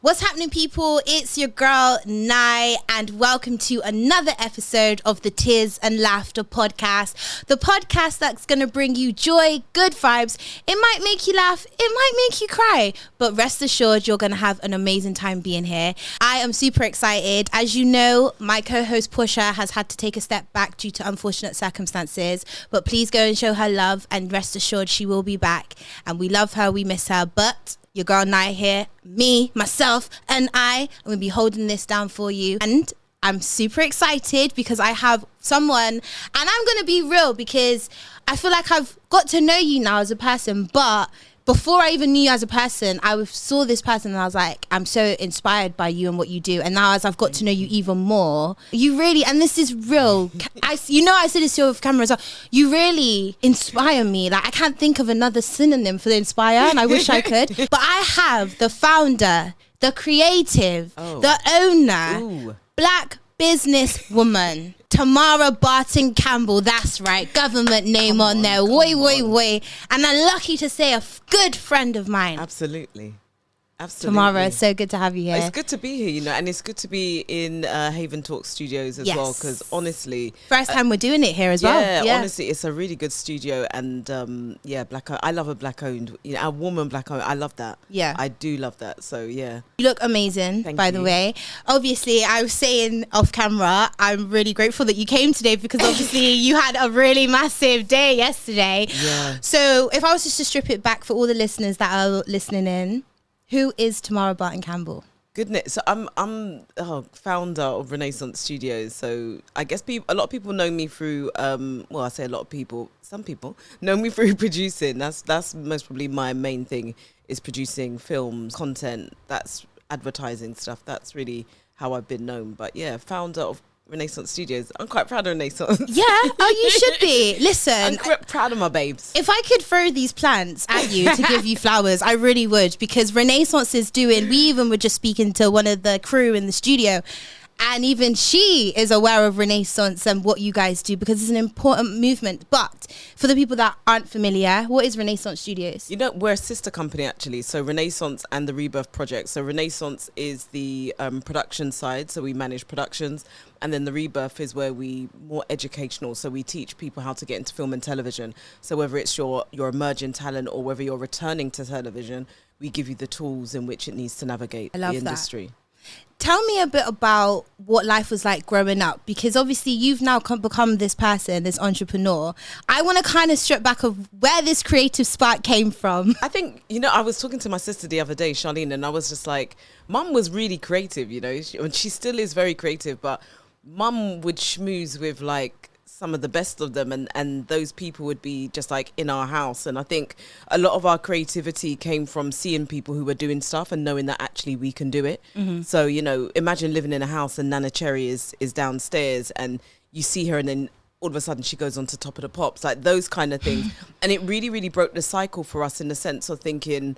What's happening, people? It's your girl, Nai, and welcome to another episode of the Tears and Laughter podcast. The podcast that's going to bring you joy, good vibes. It might make you laugh, it might make you cry, but rest assured you're going to have an amazing time being here. I am super excited. As you know, my co-host Portia has had to take a step back due to unfortunate circumstances, but please go and show her love, and rest assured she will be back. And we love her, we miss her, but your girl Nai here, me, myself, and I'm going to be holding this down for you. And I'm super excited because I have someone, and I'm going to be real because I feel like I've got to know you now as a person, but before I even knew you as a person, I saw this person and I was like, I'm so inspired by you and what you do. And now as I've got to know you even more, you really, and this is real, I said this to you off camera as well, you really inspire me. Like, I can't think of another synonym for the inspire, and I wish I could. But I have the founder, the creative, the owner, Black businesswoman, Tamara Burton-Campbell. That's right, government name on there. Way. And I'm lucky to say a good friend of mine. Absolutely. Tamara, it's so good to have you here. It's good to be here, and it's good to be in Haven Talk Studios as well, because honestly, first time we're doing it here as well. Yeah, honestly, it's a really good studio, and black. I love a black-owned, a woman black-owned. I love that. Yeah, I do love that. So yeah, you look amazing. By the way, obviously, I was saying off camera, I'm really grateful that you came today because obviously you had a really massive day yesterday. Yeah. So if I was just to strip it back for all the listeners that are listening in. Who is Tamara Burton-Campbell? Goodness, so I'm founder of Renaissance Studios. So I guess a lot of people know me through. I say a lot of people. Some people know me through producing. That's most probably my main thing, is producing films, content. That's advertising stuff. That's really how I've been known. But yeah, founder of Renaissance Studios. I'm quite proud of Renaissance. Yeah, you should be. Listen, I'm quite proud of my babes. If I could throw these plants at you to give you flowers, I really would, because Renaissance is doing, we even were just speaking to one of the crew in the studio, and even she is aware of Renaissance and what you guys do, because it's an important movement. But for the people that aren't familiar, what is Renaissance Studios? We're a sister company, actually. So Renaissance and the Rebirth Project. So Renaissance is the production side. So we manage productions. And then the Rebirth is where we more educational. So we teach people how to get into film and television. So whether it's your emerging talent or whether you're returning to television, we give you the tools in which it needs to navigate the industry. Tell me a bit about what life was like growing up, because obviously you've now become this person, this entrepreneur. I want to kind of strip back of where this creative spark came from. I think, I was talking to my sister the other day, Charlene, and I was just like, Mum was really creative, and she still is very creative, but Mum would schmooze with like some of the best of them, and those people would be just like in our house. And I think a lot of our creativity came from seeing people who were doing stuff and knowing that actually we can do it. Mm-hmm. So, imagine living in a house and Nana Cherry is downstairs and you see her and then all of a sudden she goes on to Top of the Pops, like those kind of things. And it really, really broke the cycle for us in the sense of thinking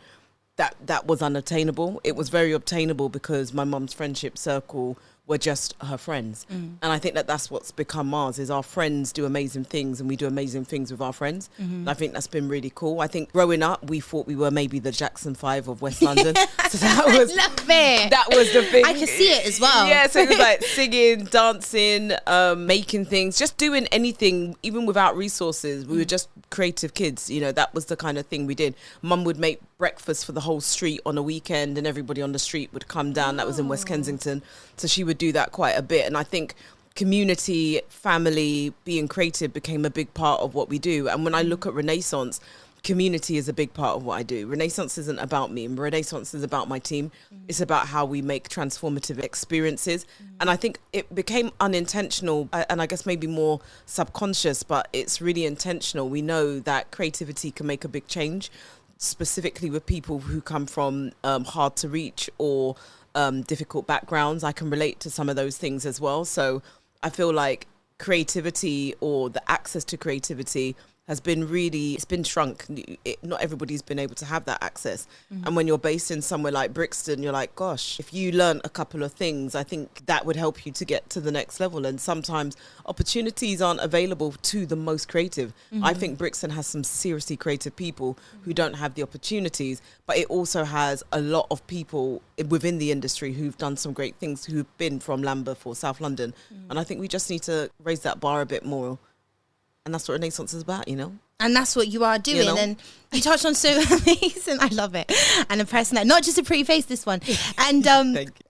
that was unattainable. It was very obtainable because my mum's friendship circle were just her friends. And I think that's what's become ours, is our friends do amazing things and we do amazing things with our friends. And I think that's been really cool. I think growing up, we thought we were maybe the Jackson 5 of West London. So that was, I love it. That was the thing. I can see it as well. Yeah, so it was like singing, dancing, making things, just doing anything, even without resources. We were just creative kids. That was the kind of thing we did. Mum would make breakfast for the whole street on a weekend and everybody on the street would come down. That was in West Kensington. So she would do that quite a bit. And I think community, family, being creative became a big part of what we do. And when I look at Renaissance, community is a big part of what I do. Renaissance isn't about me. Renaissance is about my team. It's about how we make transformative experiences. And I think it became unintentional and I guess maybe more subconscious, but it's really intentional. We know that creativity can make a big change, specifically with people who come from hard to reach or difficult backgrounds. I can relate to some of those things as well. So I feel like creativity, or the access to creativity, has been really, it's been shrunk. Not everybody's been able to have that access. And when you're based in somewhere like Brixton, you're like, gosh, if you learn a couple of things, I think that would help you to get to the next level. And sometimes opportunities aren't available to the most creative. I think Brixton has some seriously creative people who don't have the opportunities, but it also has a lot of people within the industry who've done some great things, who've been from Lambeth or South London. And I think we just need to raise that bar a bit more. And that's what Renaissance is about, you know? And that's what you are doing. You know? And you touched on so amazing. I love it. And a person that, not just a pretty face, this one. And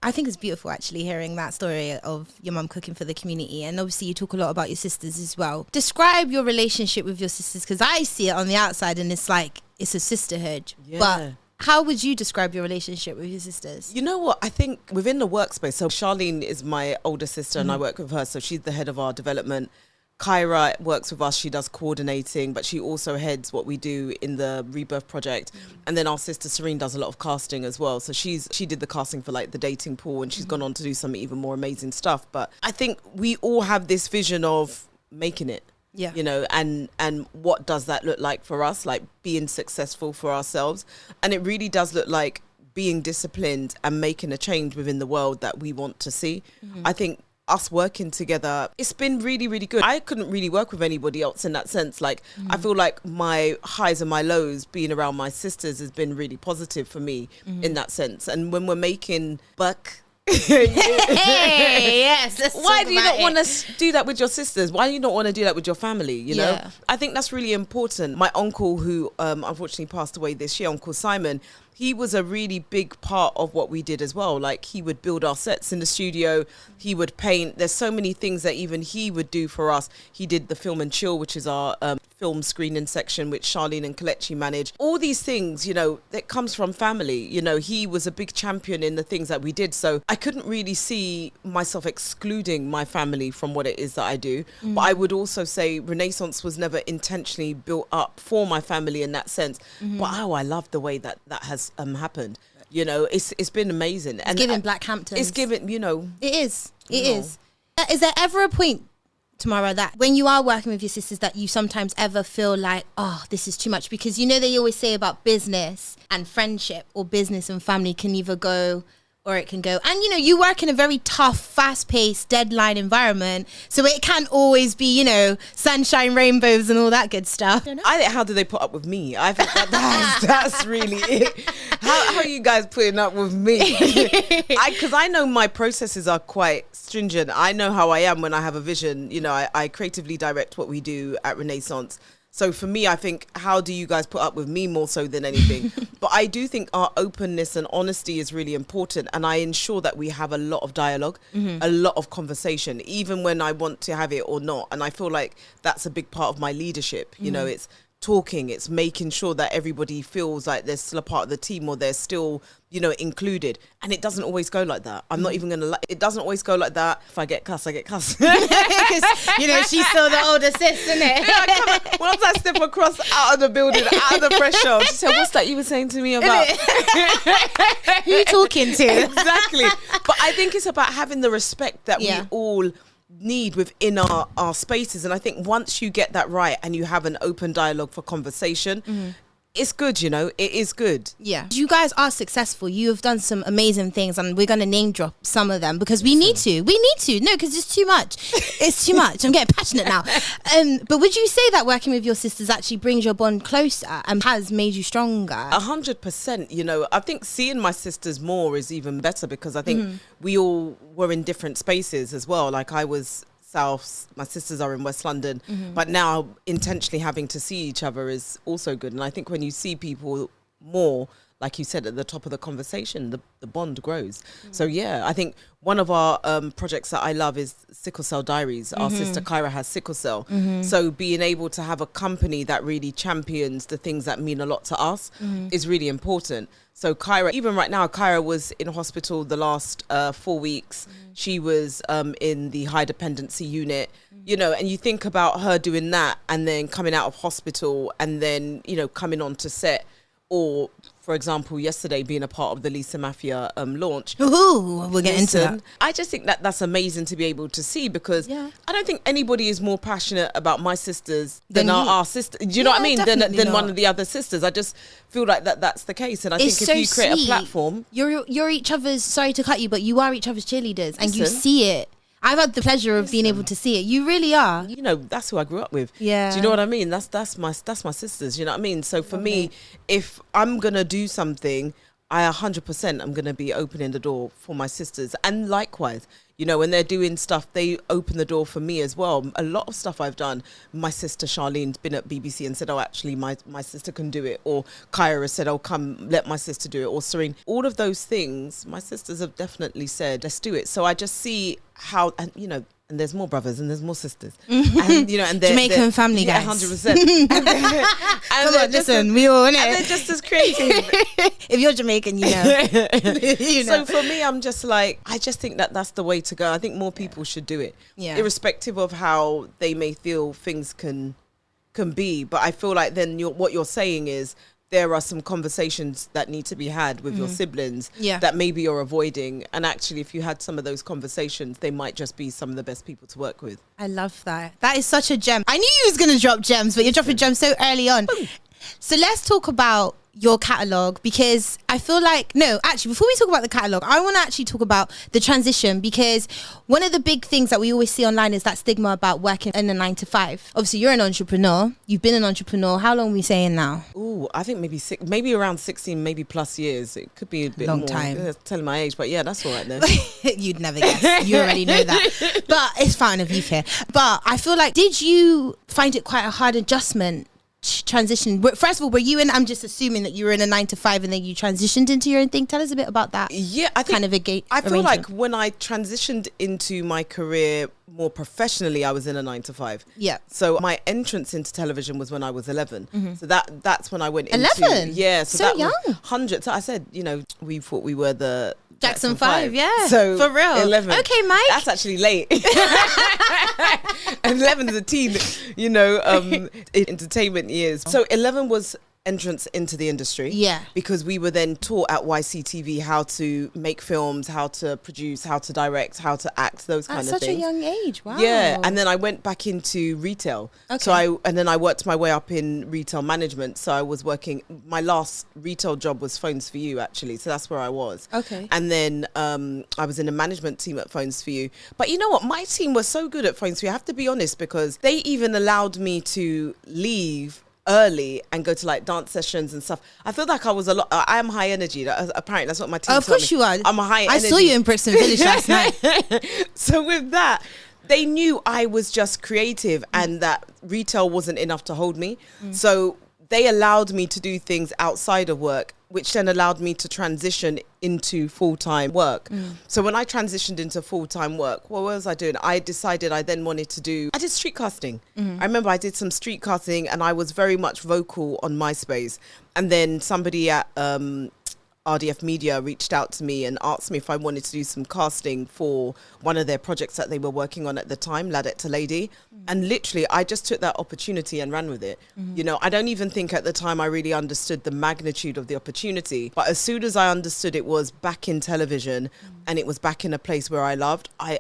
I think it's beautiful, actually, hearing that story of your mum cooking for the community. And obviously you talk a lot about your sisters as well. Describe your relationship with your sisters, because I see it on the outside and it's like, it's a sisterhood. Yeah. But how would you describe your relationship with your sisters? You know what? I think within the workspace, so Charlene is my older sister and I work with her. So she's the head of our development. Kyra works with us. She does coordinating, but she also heads what we do in the Rebirth project. And then our sister Serene does a lot of casting as well. So she did the casting for like the dating pool, and she's gone on to do some even more amazing stuff. But I think we all have this vision of making it. Yeah. You know, and what does that look like for us? Like being successful for ourselves. And it really does look like being disciplined and making a change within the world that we want to see. I think us working together, it's been really, really good. I couldn't really work with anybody else in that sense. Like, I feel like my highs and my lows being around my sisters has been really positive for me in that sense. And when we're making buck, hey, yes. Why do you not want to do that with your sisters? Why do you not want to do that with your family? You know, I think that's really important. My uncle, who unfortunately passed away this year, Uncle Simon, he was a really big part of what we did as well. Like, he would build our sets in the studio. He would paint. There's so many things that even he would do for us. He did the Film and Chill, which is our film screening section, which Charlene and Kelechi manage. All these things, you know, that comes from family. You know, he was a big champion in the things that we did. So I couldn't really see myself excluding my family from what it is that I do. But I would also say Renaissance was never intentionally built up for my family in that sense. But I love the way that has happened. You know, it's been amazing. It's given Blackhampton. It's given, you know. It is. It is. Is there ever a point, Tamara, that when you are working with your sisters that you sometimes ever feel like, oh, this is too much? Because you know they always say about business and friendship, or business and family can either go or it can go. And, you know, you work in a very tough, fast-paced, deadline environment. So it can't always be, you know, sunshine, rainbows and all that good stuff. How do they put up with me? I think that's really it. How are you guys putting up with me? Because I know my processes are quite stringent. I know how I am when I have a vision. You know, I creatively direct what we do at Renaissance. So for me, I think, how do you guys put up with me more so than anything? But I do think our openness and honesty is really important. And I ensure that we have a lot of dialogue, a lot of conversation, even when I want to have it or not. And I feel like that's a big part of my leadership. You know, it's talking, it's making sure that everybody feels like they're still a part of the team, or they're still, you know, included. And it doesn't always go like that. I'm not even gonna it doesn't always go like that. If I get cussed, I get cussed. Because, you know, she's still the older sis, isn't it? Once I step across out of the building, out of the pressure, she said, what's that you were saying to me about? Who you talking to? Exactly. But I think it's about having the respect that we all need within our spaces. And I think once you get that right and you have an open dialogue for conversation, it's good, you know, it is good. Yeah. You guys are successful. You have done some amazing things, and we're going to name drop some of them because we need to. We need to. No, because it's too much. It's too much. I'm getting passionate now. But would you say that working with your sisters actually brings your bond closer and has made you stronger? 100%. You know, I think seeing my sisters more is even better, because I think we all were in different spaces as well. Like, I was South, my sisters are in West London, but now intentionally having to see each other is also good. And I think when you see people more, like you said at the top of the conversation, the bond grows. So yeah, I think one of our projects that I love is Sickle Cell Diaries. Our sister Kyra has sickle cell. So being able to have a company that really champions the things that mean a lot to us is really important. So Kyra, even right now, Kyra was in hospital the last 4 weeks. She was in the high dependency unit, you know, and you think about her doing that and then coming out of hospital and then, you know, coming on to set. or for example, yesterday being a part of the Lisa Maffia launch. Ooh, we'll get into that. I just think that that's amazing to be able to see, because I don't think anybody is more passionate about my sisters than our sister. Do you know what I mean? Than one of the other sisters. I just feel like that's the case. And I think if you create a platform, you're each other's. Sorry to cut you, but you are each other's cheerleaders, and you see it. I've had the pleasure of being able to see it. You really are. You know, that's who I grew up with. Yeah. Do you know what I mean? That's my sisters. You know what I mean? So for me, if I'm gonna do something, I 100% I'm gonna be opening the door for my sisters, and likewise. You know, when they're doing stuff, they open the door for me as well. A lot of stuff I've done, my sister Charlene's been at BBC and said, oh, actually, my sister can do it. Or Kyra said, oh, come, let my sister do it. Or Serene. All of those things, my sisters have definitely said, let's do it. So I just see how, and you know, and there's more brothers and there's more sisters. And, you know, and Jamaican family, guys. 100%. Come on, listen, we all in it. And they're just as creative. If you're Jamaican, you know. You know. So for me, I'm just like, I just think that that's the way to go. I think more people should do it, irrespective of how they may feel things can be. But I feel like then what you're saying is, there are some conversations that need to be had with your siblings that maybe you're avoiding. And actually, if you had some of those conversations, they might just be some of the best people to work with. I love that. That is such a gem. I knew you was going to drop gems, but you're dropping gems so early on. Boom. So let's talk about your catalogue, because I feel like, before we talk about the catalogue, I want to actually talk about the transition, because one of the big things that we always see online is that stigma about working in a 9-to-5. Obviously, you're an entrepreneur. You've been an entrepreneur. How long are we saying now? Ooh, I think maybe around 16, maybe plus years. It could be a bit long more. time. Telling my age, but yeah, that's all right then. You'd never guess. You already know that. But it's fine if you care. But I feel like, did you find it quite a hard adjustment? Transition. First of all, were you in? I'm just assuming that you were in a 9-to-5 and then you transitioned into your own thing. Tell us a bit about that. Yeah, I think I feel like when I transitioned into my career more professionally, I was in a 9-to-5. Yeah. So my entrance into television was when I was 11. Mm-hmm. So that's when I went 11? Yeah. So that young. Was 100. So I said, you know, we thought we were the Jackson 5, yeah. So for real. 11. Okay, Mike. That's actually late. 11 is a teen, you know, entertainment years. So 11 was entrance into the industry. Yeah. Because we were then taught at YCTV how to make films, how to produce, how to direct, how to act, those kind of things. At such a young age. Wow. Yeah. And then I went back into retail. Okay. So then I worked my way up in retail management. So I was working, my last retail job was Phones for You, actually. So that's where I was. Okay. And then I was in a management team at Phones for You. But you know what? My team was so good at Phones for You. I have to be honest, because they even allowed me to leave early and go to like dance sessions and stuff. I feel like I am high energy. Apparently that's what my team Of course you are. I'm a high energy. I saw you in Brixton Village last night. So with that, they knew I was just creative and that retail wasn't enough to hold me. So they allowed me to do things outside of work, which then allowed me to transition into full-time work. So when I transitioned into full-time work, what was I doing? I decided I then wanted to I did street casting. I remember I did some street casting and I was very much vocal on MySpace. And then somebody at RDF Media reached out to me and asked me if I wanted to do some casting for one of their projects that they were working on at the time, Ladette to Lady. And literally, I just took that opportunity and ran with it. You know, I don't even think at the time I really understood the magnitude of the opportunity. But as soon as I understood it was back in television and it was back in a place where I loved, I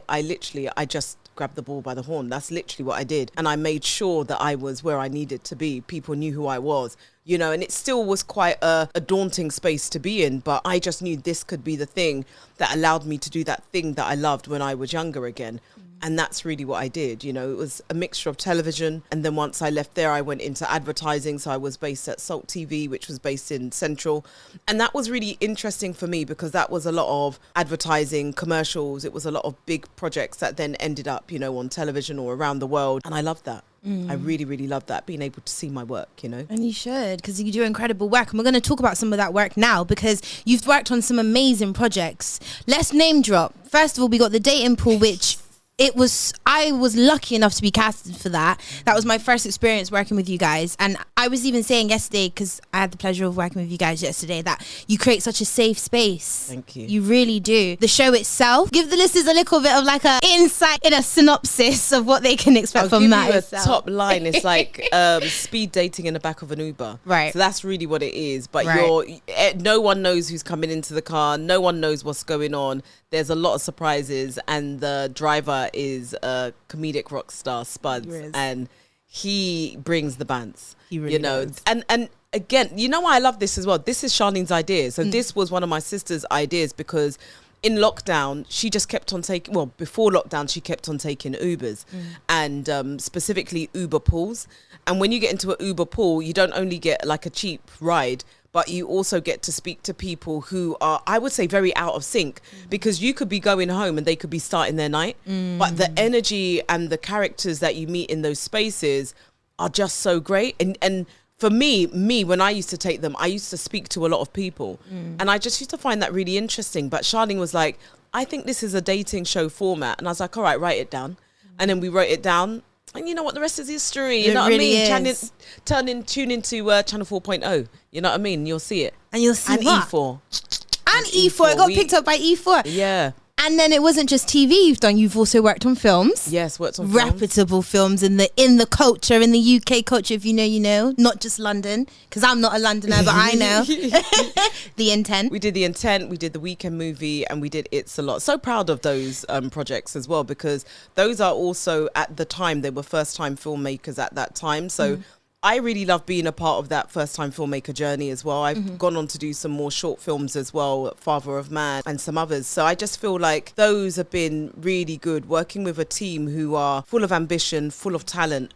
just grabbed the ball by the horn. That's literally what I did. And I made sure that I was where I needed to be. People knew who I was. You know, and it still was quite a daunting space to be in, but I just knew this could be the thing that allowed me to do that thing that I loved when I was younger again. And that's really what I did. You know, it was a mixture of television. And then once I left there, I went into advertising. So I was based at Salt TV, which was based in Central. And that was really interesting for me because that was a lot of advertising, commercials. It was a lot of big projects that then ended up, you know, on television or around the world. And I loved that. I really, really love that, being able to see my work, you know. And you should, because you do incredible work. And we're going to talk about some of that work now because you've worked on some amazing projects. Let's name drop. First of all, we got the dating pool, which I I was lucky enough to be casted for that. That was my first experience working with you guys. And I was even saying yesterday, because I had the pleasure of working with you guys yesterday, that you create such a safe space. Thank you. You really do. The show itself, give the listeners a little bit of like a insight in a synopsis of what they can expect from that. I'll give you a top line. It's like speed dating in the back of an Uber. Right. So that's really what it is. But Right. no one knows who's coming into the car. No one knows what's going on. There's a lot of surprises, and the driver is a comedic rock star, Spuds, and he brings the bands. He really does. And again, you know why I love this as well? This is Charlene's idea. So this was one of my sister's ideas, because in lockdown, she just kept on taking, well, before lockdown, she kept on taking Ubers and specifically Uber pools. And when you get into an Uber pool, you don't only get like a cheap ride, but you also get to speak to people who are, I would say, very out of sync, because you could be going home and they could be starting their night. But the energy and the characters that you meet in those spaces are just so great. And for me, when I used to take them, I used to speak to a lot of people. And I just used to find that really interesting. But Charlene was like, I think this is a dating show format. And I was like, all right, write it down. And then we wrote it down. And you know what? The rest is history. You know what I mean? Tune into Channel 4.0. You know what I mean? You'll see it. And you'll see and what? E4. And E4. It got picked up by E4. Yeah. And then it wasn't just TV you've done. You've also worked on films. Yes, worked on reputable films in the culture, in the UK culture, if you know, you know. Not just London, because I'm not a Londoner, but I know. The Intent. We did The Intent, we did the Weekend Movie, and we did It's a Lot. So proud of those projects as well, because those are also, at the time, they were first-time filmmakers at that time. So I really love being a part of that first-time filmmaker journey as well. I've gone on to do some more short films as well, Father of Man and some others. So I just feel like those have been really good, working with a team who are full of ambition, full of talent.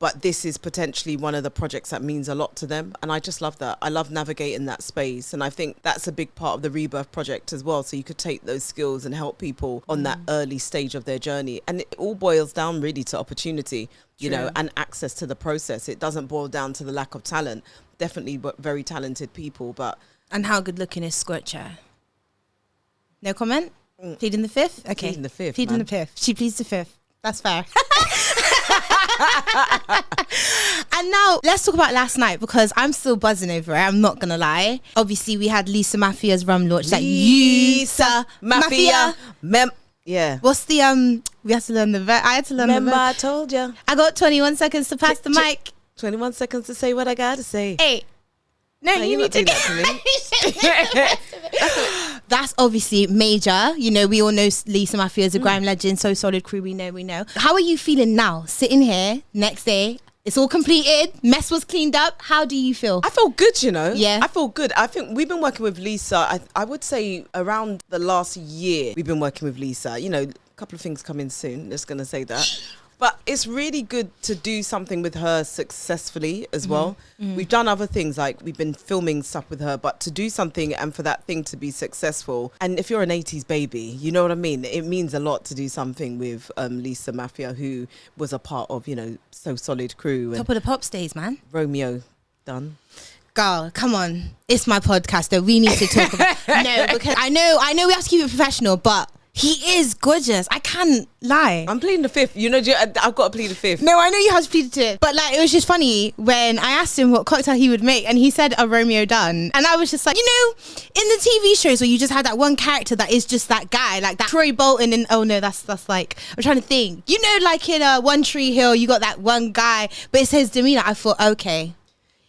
But this is potentially one of the projects that means a lot to them. And I just love that. I love navigating that space. And I think that's a big part of the Rebirth project as well. So you could take those skills and help people on that early stage of their journey. And it all boils down really to opportunity, you know, and access to the process. It doesn't boil down to the lack of talent. Definitely very talented people, but... And how good looking is Scorcher? No comment? Pleading the fifth? Okay. Pleading the fifth, Pleading man. the fifth. She pleads the fifth. That's fair. And now let's talk about last night, because I'm still buzzing over it. I'm not gonna lie. Obviously, we had Lisa Maffia's rum launch. That Lisa Maffia. Yeah. What's the We had to learn the I had to learn Remember the I told you. I got 21 seconds to pass the mic. 21 seconds to say what I gotta say. Hey. No, you you're need not to doing that to me. That's obviously major. You know, we all know Lisa Maffia is a grime legend. So Solid Crew, we know. How are you feeling now? Sitting here, next day, it's all completed. Mess was cleaned up. How do you feel? I feel good, you know. Yeah. I feel good. I think we've been working with Lisa, I would say around the last year, we've been working with Lisa. You know, a couple of things coming soon. Just going to say that. But it's really good to do something with her successfully as well. We've done other things, like we've been filming stuff with her, but to do something and for that thing to be successful. And if you're an 80s baby, you know what I mean? It means a lot to do something with Lisa Maffia, who was a part of, you know, So Solid Crew. And Top of the Pops days, man. Romeo done. Girl, come on. It's my podcast, though. We need to talk about No, because I know we have to keep it professional, but he is gorgeous. I can't lie. I'm pleading the fifth. You know, I've got to plead the fifth. No, I know you have to plead the fifth. But like, it was just funny when I asked him what cocktail he would make, and he said a Romeo Dunn. And I was just like, you know, in the TV shows where you just have that one character that is just that guy, like that Troy Bolton, and oh no, that's like, I'm trying to think. You know, like in One Tree Hill, you got that one guy, but it's his demeanor. I thought, okay.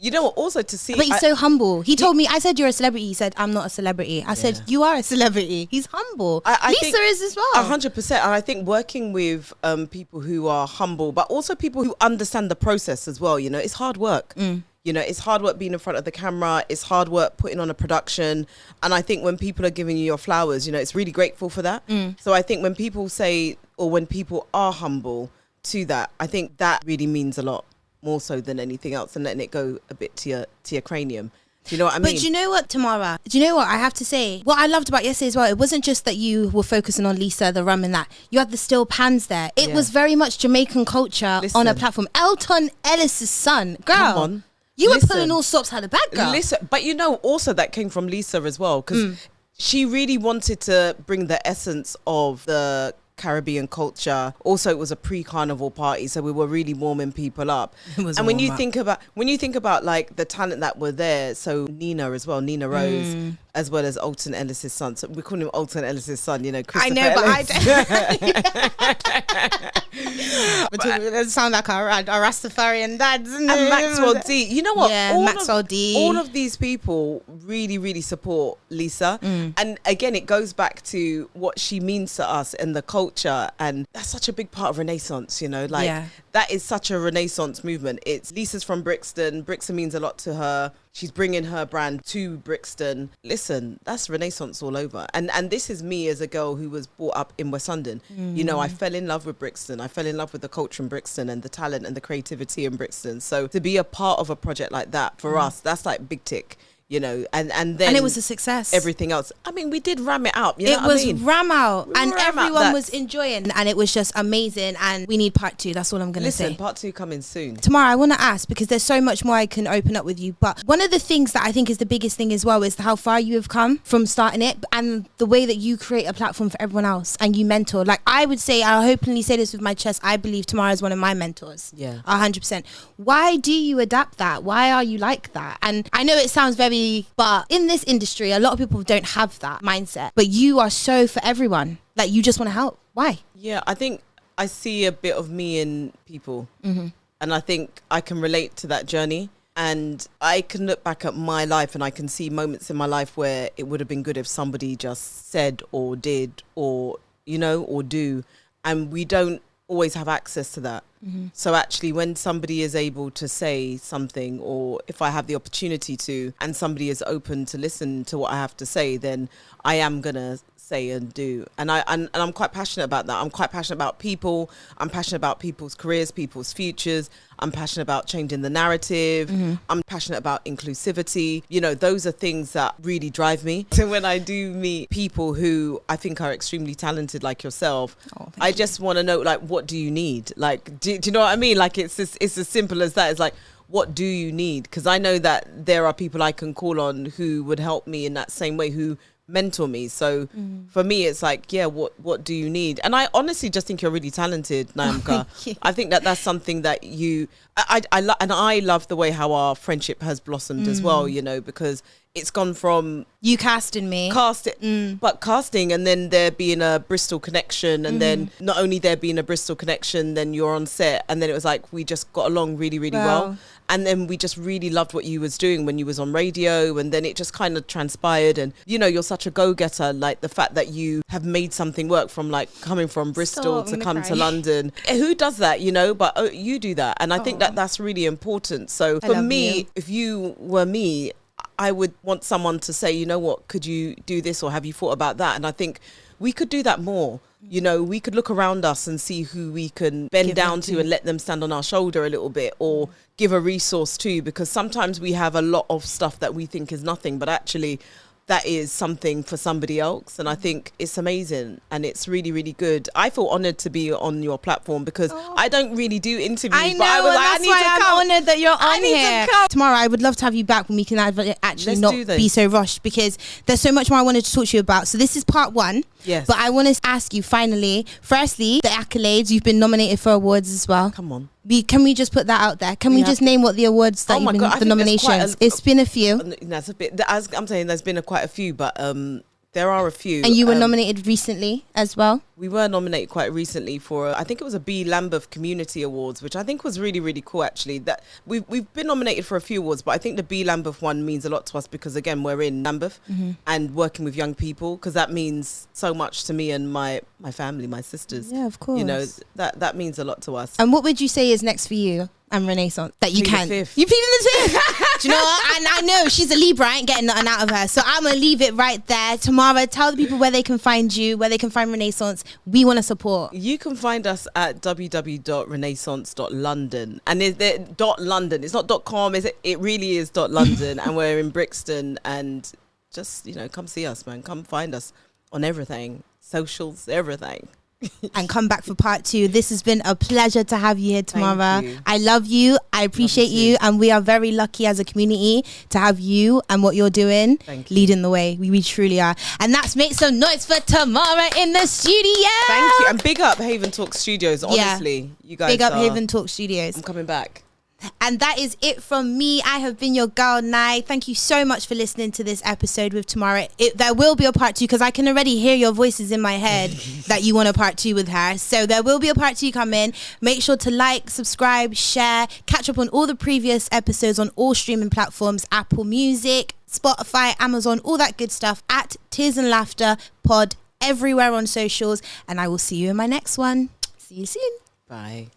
You know what, also to see... But he's so humble. He told me, I said, you're a celebrity. He said, I'm not a celebrity. I said, you are a celebrity. He's humble. Lisa is as well. 100%. And I think working with people who are humble, but also people who understand the process as well, you know, it's hard work. You know, it's hard work being in front of the camera. It's hard work putting on a production. And I think when people are giving you your flowers, you know, it's really grateful for that. So I think when people say, or when people are humble to that, I think that really means a lot. More so than anything else, and letting it go a bit to your cranium. Do you know what I mean? But you know what, Tamara? Do you know what I have to say? What I loved about yesterday as well, it wasn't just that you were focusing on Lisa, the rum and that. You had the steel pans there. It was very much Jamaican culture on a platform. Elton Ellis's son. Girl. Come on. You were pulling all stops out of the bag, girl. Listen, but you know, also that came from Lisa as well, because she really wanted to bring the essence of the Caribbean culture. Also, it was a pre-carnival party, so we were really warming people up. And when you think about like the talent that were there, so Nina as well, Nina Rose, as well as Alton Ellis's son. So we call him Alton Ellis's son, you know, Christopher Ellis. But it sounds like a Rastafarian dad, doesn't it? And Maxwell D. You know what? Yeah, Maxwell D. All of these people really, really support Lisa. And again, it goes back to what she means to us and the culture. And that's such a big part of Renaissance, you know, like that is such a Renaissance movement. It's Lisa's from Brixton. Brixton means a lot to her. She's bringing her brand to Brixton. Listen, that's Renaissance all over. And this is me as a girl who was brought up in West London. You know, I fell in love with Brixton. I fell in love with the culture in Brixton and the talent and the creativity in Brixton. So to be a part of a project like that, for us, that's like big tick. You know, and then it was a success. Everything else, I mean, we did ram it up. It was ram out, and everyone was enjoying, and it was just amazing. And we need part 2. That's all I'm gonna say. Listen, part 2 coming soon. Tamara, I want to ask, because there's so much more I can open up with you. But one of the things that I think is the biggest thing as well is how far you have come from starting it, and the way that you create a platform for everyone else and you mentor. Like I would say, I'll openly say this with my chest, I believe Tamara is one of my mentors. Yeah, 100%. Why do you adapt that? Why are you like that? And I know it sounds very, but in this industry, a lot of people don't have that mindset. But you are so for everyone. Like you just want to help. Why? Yeah, I think I see a bit of me in people. And I think I can relate to that journey. And I can look back at my life and I can see moments in my life where it would have been good if somebody just said or did or, you know, or do. And we don't always have access to that. So actually when somebody is able to say something, or if I have the opportunity to, and somebody is open to listen to what I have to say, then I am gonna say and do. And I'm quite passionate about that. I'm quite passionate about people. I'm passionate about people's careers, people's futures. I'm passionate about changing the narrative. I'm passionate about inclusivity. You know, those are things that really drive me. So when I do meet people who I think are extremely talented like yourself, I just want to know, like, what do you need? Like, do you know what I mean? Like, it's as simple as that. It's like, what do you need? Because I know that there are people I can call on who would help me in that same way, who mentor me. So for me, it's like, yeah, what do you need? And I honestly just think you're really talented, Nyamka. I think that that's something that I love the way how our friendship has blossomed as well, you know, because it's gone from you casting me, but casting, and then there being a Bristol connection, and then not only there being a Bristol connection, then you're on set, and then it was like we just got along really, really well. And then we just really loved what you was doing when you was on radio, and then it just kind of transpired. And you know, you're such a go-getter. Like the fact that you have made something work, from like coming from Bristol to come to London. Who does that, you know? But you do that, and I think that that's really important. So for me, if you were me, I would want someone to say, you know what, could you do this, or have you thought about that? And I think we could do that more. You know, we could look around us and see who we can bend down to and let them stand on our shoulder a little bit, or give a resource to, because sometimes we have a lot of stuff that we think is nothing, but actually that is something for somebody else. And I think it's amazing, and it's really, really good. I feel honoured to be on your platform, because I don't really do interviews. I know, but I was like, that's why I'm honoured that you're on here. Tomorrow, I would love to have you back when we can actually not be so rushed, because there's so much more I wanted to talk to you about. So this is part 1. Yes. But I want to ask you finally, firstly, the accolades. You've been nominated for awards as well. Come on. Can we just put that out there? Can we just name what the awards that you've been, the nominations? It's been a few. That's a bit. As I'm saying, there's been quite a few, but there are a few. And you were nominated recently as well? We were nominated quite recently for, I think it was a B Lambeth Community Awards, which I think was really, really cool, actually. That we've been nominated for a few awards, but I think the B Lambeth one means a lot to us, because again, we're in Lambeth and working with young people, because that means so much to me and my family, my sisters. Yeah, of course. You know, that means a lot to us. And what would you say is next for you and Renaissance that you can? You plead in the 5th. Do you know what? And I know she's a Libra. I ain't getting nothing out of her. So I'm going to leave it right there. Tamara, tell the people where they can find you, where they can find Renaissance. We want to support. You can find us at www.renaissance.london. And is there .london? It's not .com, is it? It really is .london. And we're in Brixton. And just, you know, come see us, man. Come find us on everything. Socials, everything. and come back for part 2. This has been a pleasure to have you here, Tamara. You. I love you. I appreciate you. And we are very lucky as a community to have you and what you're doing leading the way. We truly are. And that's make some noise for Tamara in the studio. Thank you. And big up Haven Talk Studios. Honestly, you guys big up Haven Talk Studios. I'm coming back. And that is it from me. I have been your girl, Nai. Thank you so much for listening to this episode with Tamara. There will be a part 2 because I can already hear your voices in my head that you want a part 2 with her. So there will be a part 2 coming. Make sure to like, subscribe, share, catch up on all the previous episodes on all streaming platforms, Apple Music, Spotify, Amazon, all that good stuff at Tears and Laughter Pod everywhere on socials. And I will see you in my next one. See you soon. Bye.